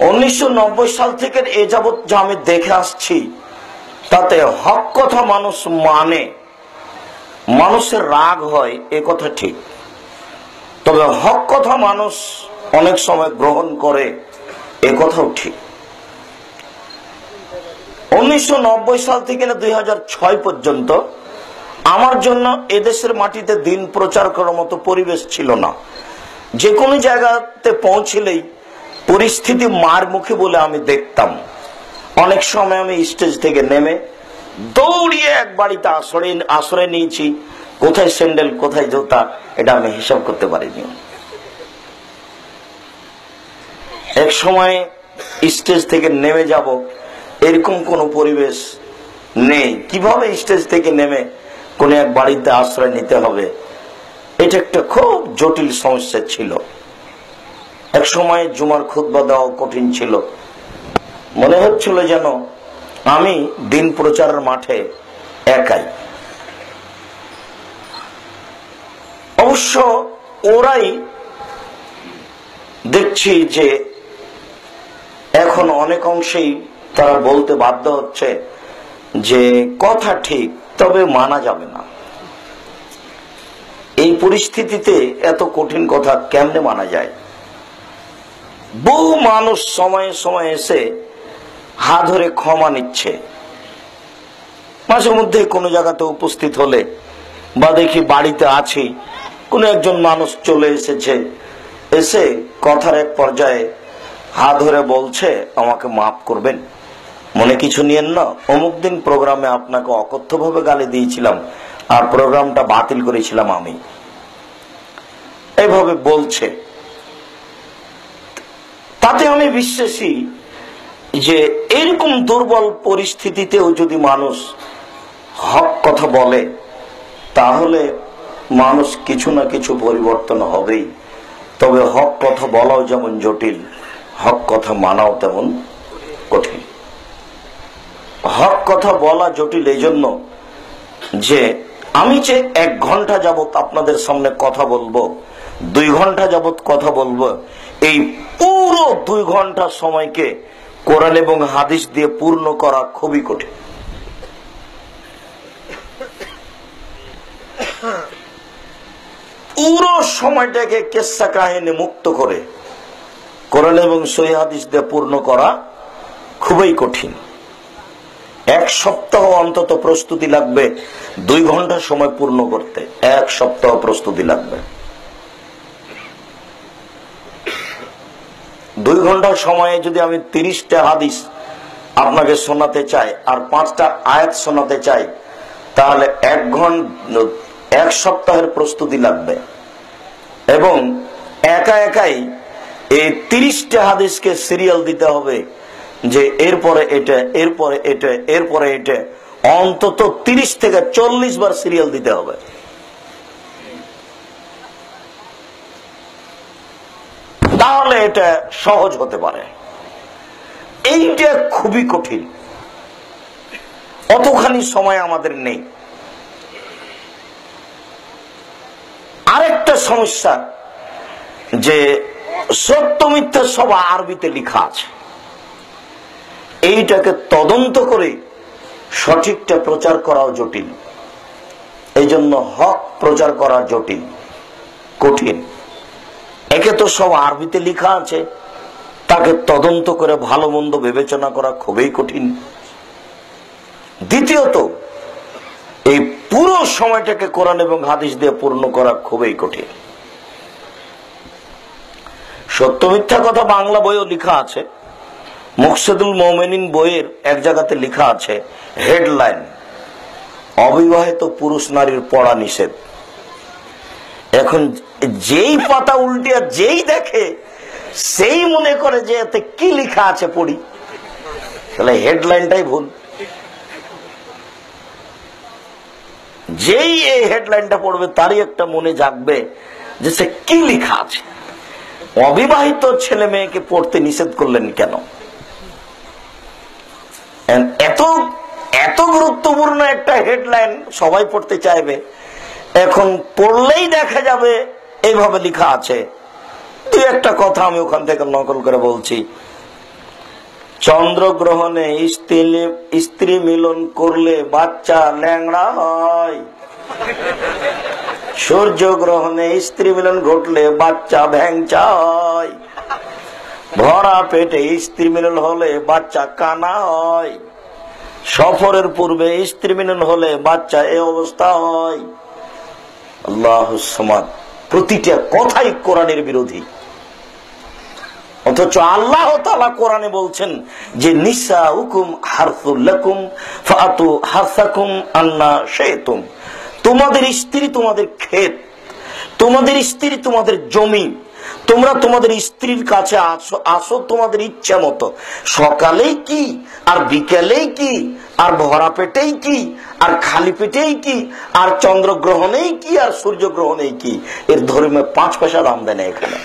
1990 সাল থেকে এ যাবৎ যা আমি দেখে আসছি, তাতে হক কথা মানুষ মানে, মানুষের রাগ হয় এ কথা ঠিক, তবে হক কথা মানুষ অনেক সময় গ্রহণ করে এ কথাও ঠিক। 1990 সাল থেকে 2006 পর্যন্ত আমার জন্য এদেশের মাটিতে দিন প্রচার করার মতো পরিবেশ ছিল না। যে কোনো জায়গাতে পৌঁছলেই পরিস্থিতি মার মুখে বলে আমি দেখতাম। অনেক সময় আমি স্টেজ থেকে নেমে দৌড়িয়ে এক বাড়িতে আশ্রয় নিয়েছি, কোথায় স্যান্ডেল কোথায় জুতা এটা আমি হিসাব করতে পারিনি। এক সময় স্টেজ থেকে নেমে যাব এরকম কোন পরিবেশ নেই। কিভাবে স্টেজ থেকে নেমে কোন এক বাড়িতে আশ্রয় নিতে হবে, এটা একটা খুব জটিল সমস্যা ছিল। এক সময় জুমার খুতবা দেওয়া কঠিন ছিল, মনে হচ্ছিল যেন আমি দিন প্রচারের মাঠে একাই। অবশ্য ওরাই দেখছি যে এখন অনেক অংশেই তারা বলতে বাধ্য হচ্ছে যে কথা ঠিক, তবে মানা যাবে না। এই পরিস্থিতিতে এত কঠিন কথা কেমনে মানা যায়? বহু মানুষ সময়ে সময়ে এসে হাত ধরে ক্ষমা নিচ্ছে। মাঝে মধ্যে কোনো জায়গাতে উপস্থিত হলে বা দেখি বাড়িতে আছি, কোন একজন মানুষ চলে এসেছে, এসে কথার এক পর্যায়ে হাত ধরে বলছে আমাকে মাফ করবেন, মনে কিছু নিয়েন না, অমুক দিন প্রোগ্রামে আপনাকে অকথ্যভাবে গালি দিয়েছিলাম আর প্রোগ্রামটা বাতিল করেছিলাম আমি। এভাবে বলছে। তাতে আমি বিশ্বাসী যে এরকম দুর্বল পরিস্থিতিতেও যদি মানুষ হক কথা বলে, তাহলে মানুষ কিছু না কিছু পরিবর্তন হবেই। তবে হক কথা বলাও যেমন জটিল, হক কথা মানাও তেমন কঠিন। হক কথা বলা জটিল এই জন্য যে আমি যে 1 ঘন্টা যাবত আপনাদের সামনে কথা বলবো, 2 ঘন্টা যাবত কথা বলবো, এই পুরো 2 ঘন্টা সময়কে কোরআন এবং হাদিস দিয়ে পূর্ণ করা খুবই কঠিন। পুরো সময়টাকে কিসসা কাহিনী মুক্ত করে কোরআন এবং সহিহ হাদিস দিয়ে পূর্ণ করা খুবই কঠিন। 1 সপ্তাহ অন্তত প্রস্তুতি লাগবে 2 ঘন্টা সময় পূর্ণ করতে। 1 সপ্তাহ প্রস্তুতি লাগবে। 2 ঘন্টার সময়ে যদি আমি 30টা হাদিস আপনাকে শোনাতে চাই আর 5টা আয়াত শোনাতে চাই, তাহলে 1 সপ্তাহের প্রস্তুতি লাগবে। এবং একাই এই 30টা হাদিসকে সিরিয়াল দিতে হবে যে এরপরে এটা, এরপরে এটা, এরপরে এটা, অন্তত 30 থেকে 40 বার সিরিয়াল দিতে হবে। তাহলে এটা সহজ হতে পারে। এইটা খুবই কঠিন, অতখানি সময় আমাদের নেই। আরেকটা সমস্যা যে সত্য মিথ্যা সব আরবিতে লেখা আছে, এইটাকে তদন্ত করে সঠিকটা প্রচার করাও জটিল। এই জন্য হক প্রচার করা জটিল, কঠিন। একে তো সব আরবিতে লেখা আছে, তাকে তদন্ত করে ভালো মন্দ বিবেচনা করা খুবই কঠিন। দ্বিতীয়ত এই পুরো সময়টাকে কোরআন এবং হাদিস দিয়ে পূর্ণ করা খুবই কঠিন। সত্য মিথ্যা কথা বাংলা বইও লেখা আছে। মুকসিদুল মুমিনিন বইয়ের এক জায়গাতে লেখা আছে হেডলাইন, অবিবাহিত পুরুষ নারীর পড়া নিষেধ। এখন যেই পাতা উল্টিয়া যেই দেখে সেই মনে করে যে এতে কি লেখা আছে পড়ি, তাহলে হেডলাইনটাই ভুল। যেই এই হেডলাইনটা পড়বে তারই একটা মনে জাগবে যে সে কি লেখা আছে। অবিবাহিত ছেলে মেয়েকে পড়তে নিষেধ করলেন কেন? এত এত গুরুত্বপূর্ণ একটা হেডলাইন সবাই পড়তে চাইবে, এখন পড়লেই দেখা যাবে এইভাবে লেখা আছে। 2-1টা কথা আমি ওখান থেকে নকল করে বলছি চন্দ্রগ্রহণে স্ত্রী মিলন করলে বাচ্চা ল্যাংড়া হয়, সূর্যগ্রহণে স্ত্রী মিলন ঘটলে বাচ্চা ভ্যাংচা হয়, ভরা পেটে স্ত্রী মিলন হলে বাচ্চা কানা হয়, সফরের পূর্বে স্ত্রী মিলন হলে বাচ্চা এই অবস্থা হয়। আল্লাহুস সামাদ। প্রতিটা কথাই কোরআনের বিরোধী, অথচ আল্লাহ তাআলা কোরআনে বলছেন যে নিসাউকুম হারসুল লাকুম ফাতু হারসাকুম আন্না শাইতুম। তোমাদের স্ত্রী তোমাদের ক্ষেত, তোমাদের স্ত্রী তোমাদের জমি, তোমরা তোমাদের স্ত্রীর কাছে আসো তোমাদের ইচ্ছা মতো। সকালেই কি আর বিকেলেই কি আর ভরা পেটেই কি আর খালি পেটেই কি আর চন্দ্রগ্রহণেই কি আর সূর্যগ্রহণেই কি, এর ধর্মে 5 পয়সা দাম দেয় না এখানে।